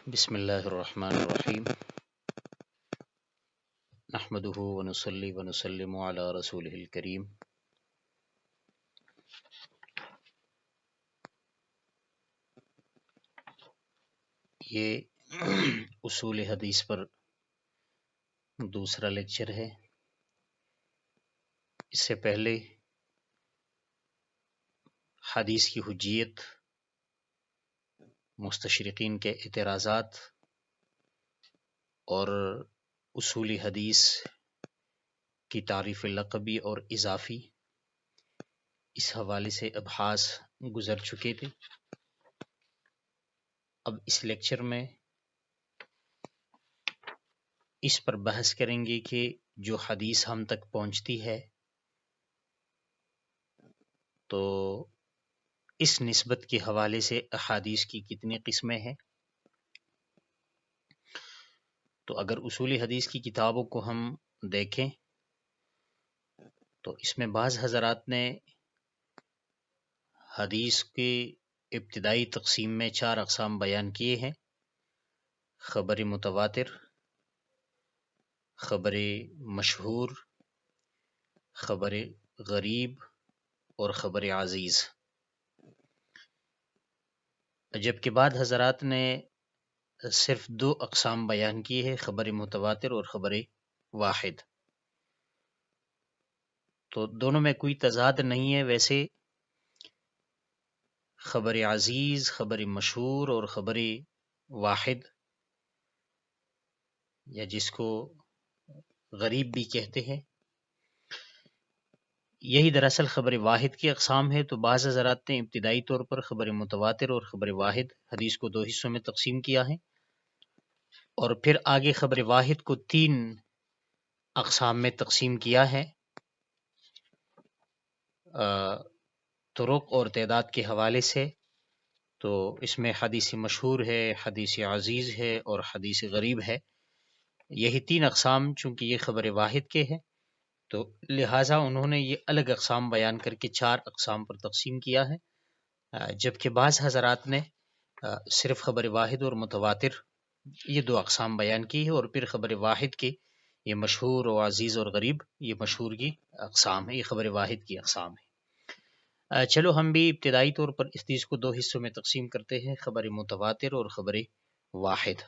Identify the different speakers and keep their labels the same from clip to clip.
Speaker 1: بسم اللہ الرحمن الرحیم نحمده ونصلی ونسلم علی رسولہ الکریم یہ اصول حدیث پر دوسرا لیکچر ہے۔ اس سے پہلے حدیث کی حجیت، مستشرقین کے اعتراضات اور اصول حدیث کی تعریف لقبی اور اضافی، اس حوالے سے ابحاث گزر چکے تھے۔ اب اس لیکچر میں اس پر بحث کریں گے کہ جو حدیث ہم تک پہنچتی ہے تو اس نسبت کے حوالے سے احادیث کی کتنی قسمیں ہیں۔ تو اگر اصول حدیث کی کتابوں کو ہم دیکھیں تو اس میں بعض حضرات نے حدیث کی ابتدائی تقسیم میں 4 اقسام بیان کیے ہیں: خبر متواتر، خبر مشہور، خبر غریب اور خبر عزیز۔ جبکہ بعض حضرات نے صرف 2 اقسام بیان کی ہے: خبر متواتر اور خبر واحد۔ تو دونوں میں کوئی تضاد نہیں ہے۔ ویسے خبر عزیز، خبر مشہور اور خبر واحد، یا جس کو غریب بھی کہتے ہیں، یہی دراصل خبر واحد کی اقسام ہے۔ تو بعض حضرات نے ابتدائی طور پر خبر متواتر اور خبر واحد حدیث کو 2 حصوں میں تقسیم کیا ہے، اور پھر آگے خبر واحد کو 3 اقسام میں تقسیم کیا ہے، طرق اور تعداد کے حوالے سے۔ تو اس میں حدیث مشہور ہے، حدیث عزیز ہے اور حدیث غریب ہے۔ یہی 3 اقسام چونکہ یہ خبر واحد کے ہیں تو لہٰذا انہوں نے یہ الگ اقسام بیان کر کے 4 اقسام پر تقسیم کیا ہے، جبکہ بعض حضرات نے صرف خبر واحد اور متواتر یہ 2 اقسام بیان کی ہے، اور پھر خبر واحد کی یہ مشہور و عزیز اور غریب یہ مشہور کی اقسام ہے، یہ خبر واحد کی اقسام ہے۔ چلو ہم بھی ابتدائی طور پر اس چیز کو 2 حصوں میں تقسیم کرتے ہیں: خبر متواتر اور خبر واحد۔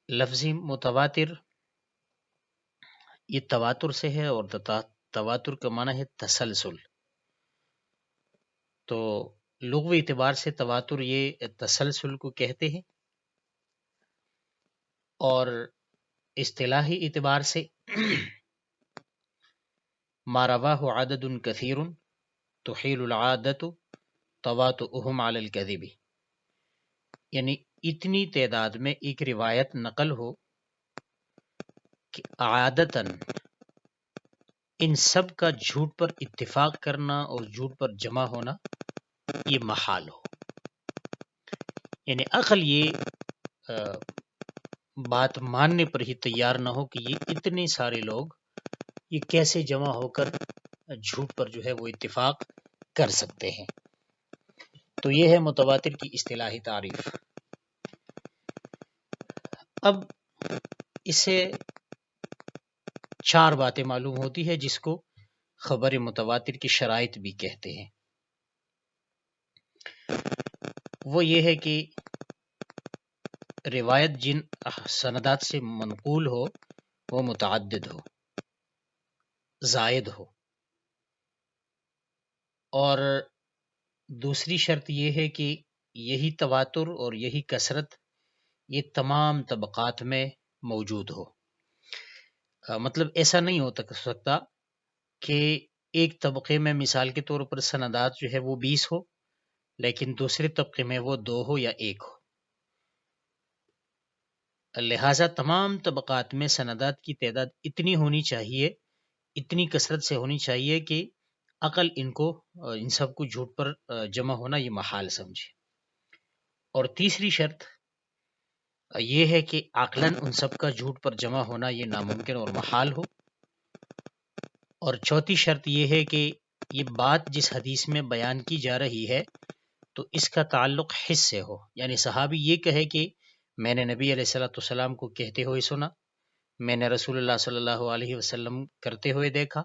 Speaker 1: لفظ متواتر یہ تواتر سے ہے، اور تواتر کا معنی ہے تسلسل۔ تو لغوی اعتبار سے تواتر یہ تسلسل کو کہتے ہیں، اور اصطلاحی اعتبار سے ما رواہ عدد کثیر تحیل العادت تواطؤہم علی الکذب، یعنی اتنی تعداد میں ایک روایت نقل ہو کہ عادتاً ان سب کا جھوٹ پر اتفاق کرنا اور جھوٹ پر جمع ہونا یہ محال ہو۔ یعنی عقل یہ بات ماننے پر ہی تیار نہ ہو کہ یہ اتنے سارے لوگ یہ کیسے جمع ہو کر جھوٹ پر جو ہے وہ اتفاق کر سکتے ہیں۔ تو یہ ہے متواتر کی اصطلاحی تعریف۔ اب اس سے 4 باتیں معلوم ہوتی ہے جس کو خبر متواتر کی شرائط بھی کہتے ہیں۔ وہ یہ ہے کہ روایت جن سندات سے منقول ہو وہ متعدد ہو، زائد ہو، اور دوسری شرط یہ ہے کہ یہی تواتر اور یہی کثرت یہ تمام طبقات میں موجود ہو۔ مطلب ایسا نہیں ہو سکتا کہ ایک طبقے میں مثال کے طور پر سندات جو ہے وہ 20 ہو لیکن دوسرے طبقے میں وہ 2 ہو یا 1 ہو۔ لہٰذا تمام طبقات میں سندات کی تعداد اتنی ہونی چاہیے، اتنی کثرت سے ہونی چاہیے کہ عقل ان سب کو جھوٹ پر جمع ہونا یہ محال سمجھے۔ اور تیسری شرط یہ ہے کہ عقلاً ان سب کا جھوٹ پر جمع ہونا یہ ناممکن اور محال ہو۔ اور چوتھی شرط یہ ہے کہ یہ بات جس حدیث میں بیان کی جا رہی ہے تو اس کا تعلق حس سے ہو، یعنی صحابی یہ کہے کہ میں نے نبی علیہ الصلوۃ والسلام کو کہتے ہوئے سنا، میں نے رسول اللہ صلی اللہ علیہ وسلم کرتے ہوئے دیکھا،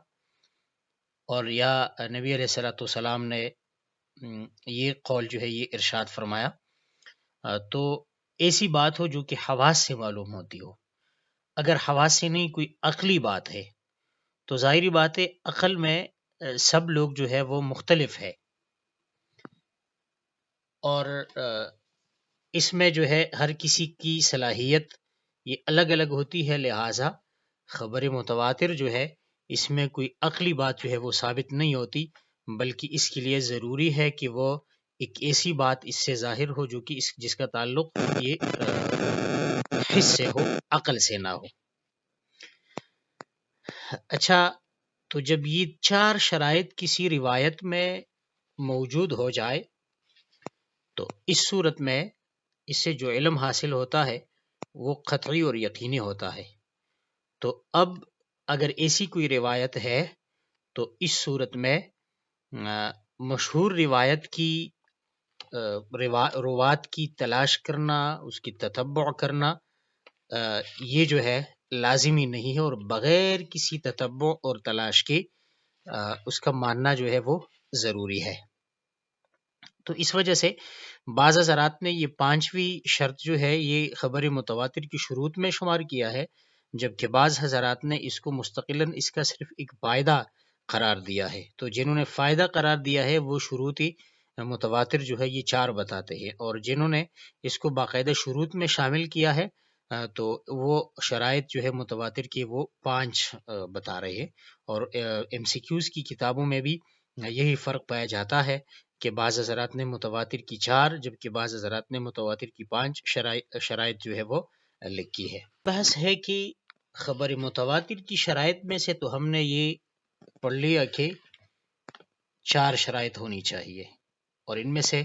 Speaker 1: اور یا نبی علیہ الصلوۃ والسلام نے یہ قول جو ہے یہ ارشاد فرمایا، تو ایسی بات ہو جو کہ حواس سے معلوم ہوتی ہو۔ اگر حواس سے نہیں، کوئی عقلی بات ہے، تو ظاہری بات ہے عقل میں سب لوگ جو ہے وہ مختلف ہے، اور اس میں جو ہے ہر کسی کی صلاحیت یہ الگ الگ ہوتی ہے، لہٰذا خبر متواتر جو ہے اس میں کوئی عقلی بات جو ہے وہ ثابت نہیں ہوتی، بلکہ اس کے لیے ضروری ہے کہ وہ ایک ایسی بات اس سے ظاہر ہو جو کہ جس کا تعلق یہ حس سے ہو، عقل سے نہ ہو۔ اچھا، تو جب یہ چار شرائط کسی روایت میں موجود ہو جائے تو اس صورت میں اس سے جو علم حاصل ہوتا ہے وہ قطعی اور یقینی ہوتا ہے۔ تو اب اگر ایسی کوئی روایت ہے تو اس صورت میں مشہور روایت کی روات کی تلاش کرنا، اس کی تتبع کرنا، یہ جو ہے لازمی نہیں ہے، اور بغیر کسی تتبع اور تلاش کے اس کا ماننا جو ہے وہ ضروری ہے۔ تو اس وجہ سے بعض حضرات نے یہ پانچویں شرط جو ہے یہ خبر متواتر کی شروط میں شمار کیا ہے، جبکہ بعض حضرات نے اس کو مستقلاً اس کا صرف ایک فائدہ قرار دیا ہے۔ تو جنہوں نے فائدہ قرار دیا ہے وہ شروط متواتر جو ہے یہ چار بتاتے ہیں، اور جنہوں نے اس کو باقاعدہ شروط میں شامل کیا ہے تو وہ شرائط جو ہے متواتر کی وہ 5 بتا رہے ہیں۔ اور ایم سی کیوز کی کتابوں میں بھی یہی فرق پایا جاتا ہے کہ بعض حضرات نے متواتر کی 4 جبکہ بعض حضرات نے متواتر کی 5 شرائط جو ہے وہ لکھی ہے۔ بحث ہے کہ خبر متواتر کی شرائط میں سے تو ہم نے یہ پڑھ لیا کہ 4 شرائط ہونی چاہیے، اور ان میں سے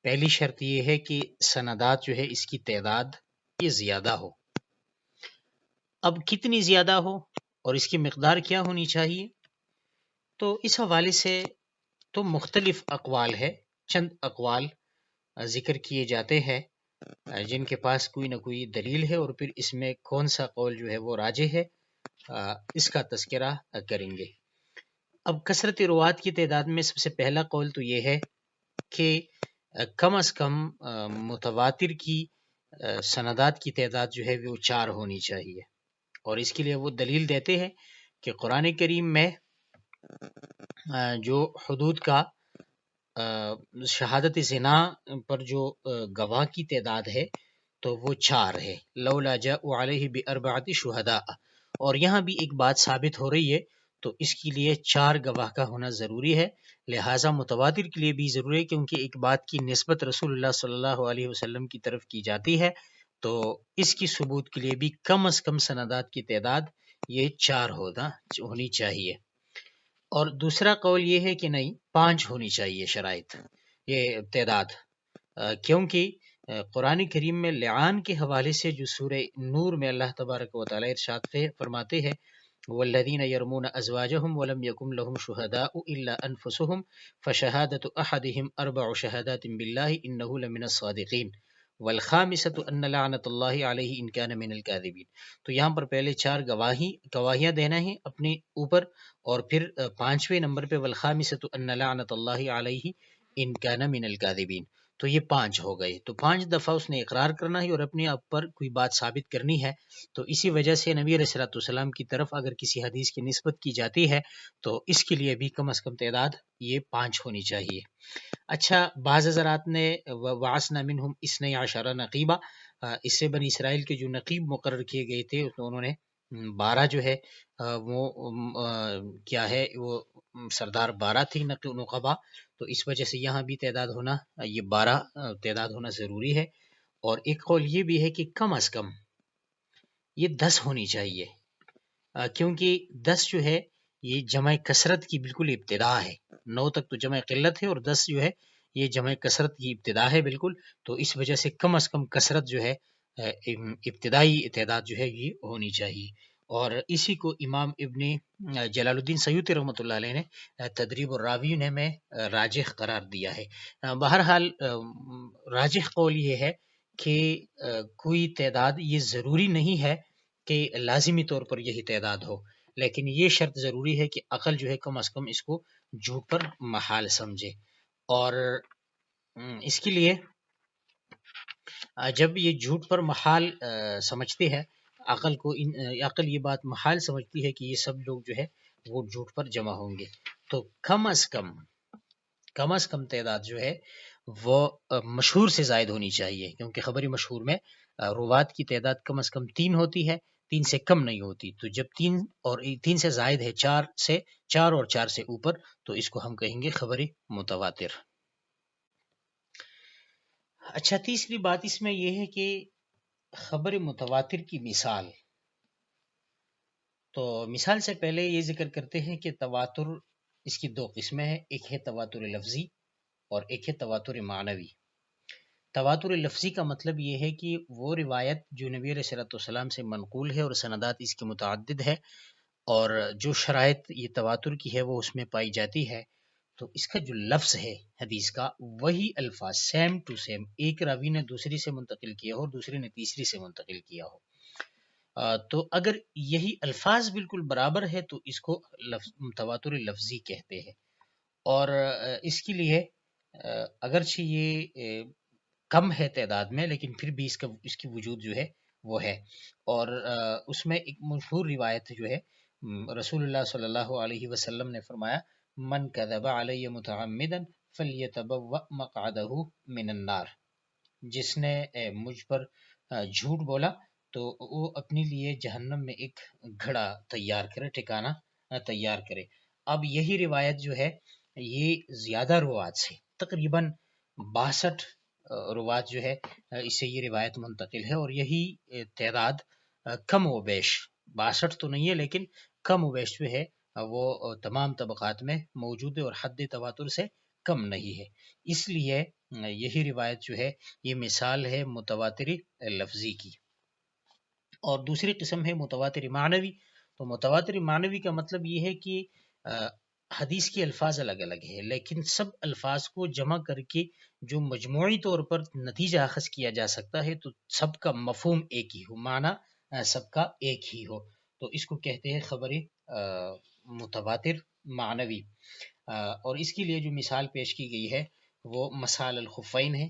Speaker 1: پہلی شرط یہ ہے کہ سندات جو ہے اس کی تعداد یہ زیادہ ہو۔ اب کتنی زیادہ ہو اور اس کی مقدار کیا ہونی چاہیے، تو اس حوالے سے تو مختلف اقوال ہے، چند اقوال ذکر کیے جاتے ہیں جن کے پاس کوئی نہ کوئی دلیل ہے، اور پھر اس میں کون سا قول جو ہے وہ راجح ہے اس کا تذکرہ کریں گے۔ اب کثرت روات کی تعداد میں سب سے پہلا قول تو یہ ہے کہ کم از کم متواتر کی سندات کی تعداد جو ہے وہ 4 ہونی چاہیے، اور اس کے لیے وہ دلیل دیتے ہیں کہ قرآن کریم میں جو حدود کا شہادت زنا پر جو گواہ کی تعداد ہے تو وہ 4 ہے، لولا جاءوا علیہ باربعۃ شہداء، اور یہاں بھی ایک بات ثابت ہو رہی ہے تو اس کے لیے 4 گواہ کا ہونا ضروری ہے، لہٰذا متواتر کے لیے بھی ضروری ہے، کیونکہ ایک بات کی نسبت رسول اللہ صلی اللہ علیہ وسلم کی طرف کی جاتی ہے تو اس کی ثبوت کے لیے بھی کم از کم سندات کی تعداد یہ 4 ہونی چاہیے۔ اور دوسرا قول یہ ہے کہ نہیں 5 ہونی چاہیے شرائط یہ تعداد، کیونکہ قرآن کریم میں لعان کے حوالے سے جو سورہ نور میں اللہ تبارک و تعالی ارشاد فرماتے ہیں والذین یرمون ازواجہم ولم یکن لہم شہداء الا انفسہم فشہادۃ احدہم 4 شہادات باللہ انہ لمن الصادقین والخامسۃ ان لعنۃ اللہ علیہ ان کان من الکاذبین۔ تو یہاں پر پہلے 4 گواہیاں دینا ہے اپنے اوپر، اور پھر 5ویں نمبر پہ والخامسۃ ان لعنۃ اللہ علیہ ان کان من الکاذبین، تو یہ 5 ہو گئے، تو 5 دفعہ اس نے اقرار کرنا ہے اور اپنے آپ پر کوئی بات ثابت کرنی ہے، تو اسی وجہ سے نبی علیہ الصلوۃ والسلام کی طرف اگر کسی حدیث کی نسبت کی جاتی ہے تو اس کے لیے بھی کم از کم تعداد یہ 5 ہونی چاہیے۔ اچھا، بعض حضرات نے وَبَعَثْنَا مِنْهُمْ 12 نقیبہ، اس سے بنی اسرائیل کے جو نقیب مقرر کیے گئے تھے انہوں نے 12 جو ہے وہ کیا ہے وہ سردار 12 تھی نقبہ، تو اس وجہ سے یہاں بھی تعداد ہونا یہ 12 تعداد ہونا ضروری ہے۔ اور ایک قول یہ بھی ہے کہ کم از کم یہ 10 ہونی چاہیے، کیونکہ 10 جو ہے یہ جمع کثرت کی بالکل ابتدا ہے، 9 تک تو جمع قلت ہے اور 10 جو ہے یہ جمع کثرت کی ابتدا ہے بالکل، تو اس وجہ سے کم از کم کثرت جو ہے ابتدائی تعداد جو ہے یہ ہونی چاہیے۔ اور اسی کو امام ابن جلال الدین سیوطی رحمۃ اللہ علیہ نے تدریب الراویین میں راجح قرار دیا ہے۔ بہرحال راجح قول یہ ہے کہ کوئی تعداد یہ ضروری نہیں ہے کہ لازمی طور پر یہی تعداد ہو، لیکن یہ شرط ضروری ہے کہ عقل جو ہے کم از کم اس کو جھوٹ پر محال سمجھے۔ اور اس کے لیے جب یہ جھوٹ پر محال سمجھتے ہیں عقل کو، عقل یہ بات محال سمجھتی ہے کہ یہ سب لوگ جو ہے وہ جھوٹ پر جمع ہوں گے، تو کم از کم تعداد جو ہے وہ مشہور سے زائد ہونی چاہیے، کیونکہ خبری مشہور میں روات کی تعداد کم از کم 3 ہوتی ہے، 3 سے کم نہیں ہوتی، تو جب 3 سے زائد ہے 4 اور 4 سے اوپر، تو اس کو ہم کہیں گے خبری متواتر۔ اچھا، تیسری بات اس میں یہ ہے کہ خبر متواتر کی مثال، تو مثال سے پہلے یہ ذکر کرتے ہیں کہ تواتر اس کی 2 قسمیں ہیں، ایک ہے تواتر لفظی اور ایک ہے تواتر معنوی۔ تواتر لفظی کا مطلب یہ ہے کہ وہ روایت جو نبی علیہ الصلوۃ والسلام سے منقول ہے اور سندات اس کی متعدد ہے، اور جو شرائط یہ تواتر کی ہے وہ اس میں پائی جاتی ہے، تو اس کا جو لفظ ہے حدیث کا، وہی الفاظ سیم ٹو سیم ایک راوی نے دوسری سے منتقل کیا ہو، دوسری نے تیسری سے منتقل کیا ہو، تو اگر یہی الفاظ بالکل برابر ہے تو اس کو تواتر لفظی کہتے ہیں۔ اور اس کے لیے اگرچہ یہ کم ہے تعداد میں، لیکن پھر بھی اس کی وجود جو ہے وہ ہے، اور اس میں ایک مشہور روایت جو ہے، رسول اللہ صلی اللہ علیہ وسلم نے فرمایا من کذب علی متعمدا فلیتبوأ مقعدہ من النار، جس نے مجھ پر جھوٹ بولا تو وہ اپنے لیے جہنم میں ایک گھڑا تیار کرے، ٹھکانہ تیار کرے۔ اب یہی روایت جو ہے یہ زیادہ روات سے، تقریباً 62 روات جو ہے اس سے یہ روایت منتقل ہے، اور یہی تعداد کم و بیش 62 تو نہیں ہے لیکن کم و بیش جو ہے وہ تمام طبقات میں موجود ہے اور حد تواتر سے کم نہیں ہے، اس لیے یہی روایت جو ہے یہ مثال ہے متواتر لفظی کی۔ اور دوسری قسم ہے متواتر معنوی، تو متواتر معنوی کا مطلب یہ ہے کہ حدیث کے الفاظ الگ الگ ہیں، لیکن سب الفاظ کو جمع کر کے جو مجموعی طور پر نتیجہ اخذ کیا جا سکتا ہے تو سب کا مفہوم ایک ہی ہو، معنی سب کا ایک ہی ہو، تو اس کو کہتے ہیں خبر متواتر معنوی۔ اور اس کے لیے جو مثال پیش کی گئی ہے وہ مسال الخفین ہے۔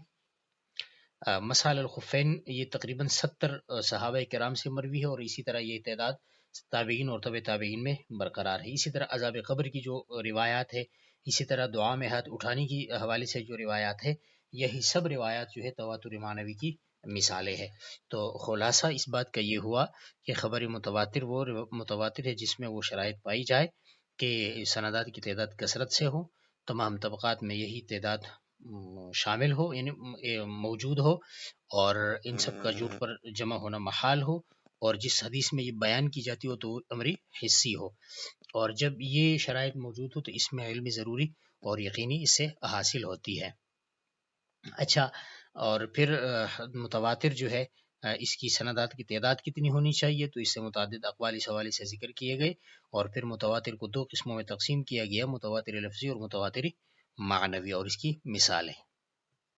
Speaker 1: مسال الخفین یہ تقریباً 70 صحابہ کرام سے مروی ہے، اور اسی طرح یہ تعداد تابعین اور تبع تابعین میں برقرار ہے۔ اسی طرح عذاب قبر کی جو روایات ہے، اسی طرح دعا میں ہاتھ اٹھانے کی حوالے سے جو روایات ہے، یہی سب روایات جو ہے تواتر معنوی کی مثالیں ہیں۔ تو خلاصہ اس بات کا یہ ہوا کہ خبر متواتر وہ متواتر ہے جس میں وہ شرائط پائی جائے کہ سندات کی تعداد کثرت سے ہو، تمام طبقات میں یہی تعداد شامل ہو، یعنی موجود ہو، اور ان سب کا جھوٹ پر جمع ہونا محال ہو، اور جس حدیث میں یہ بیان کی جاتی ہو تو امری حصی ہو، اور جب یہ شرائط موجود ہو تو اس میں علم ضروری اور یقینی اس سے حاصل ہوتی ہے۔ اچھا، اور پھر متواتر جو ہے اس کی سندات کی تعداد کتنی ہونی چاہیے، تو اس سے متعدد اقوال اس حوالے سے ذکر کیے گئے، اور پھر متواتر کو 2 قسموں میں تقسیم کیا گیا، متواتر لفظی اور متواتر معنوی، اور اس کی مثالیں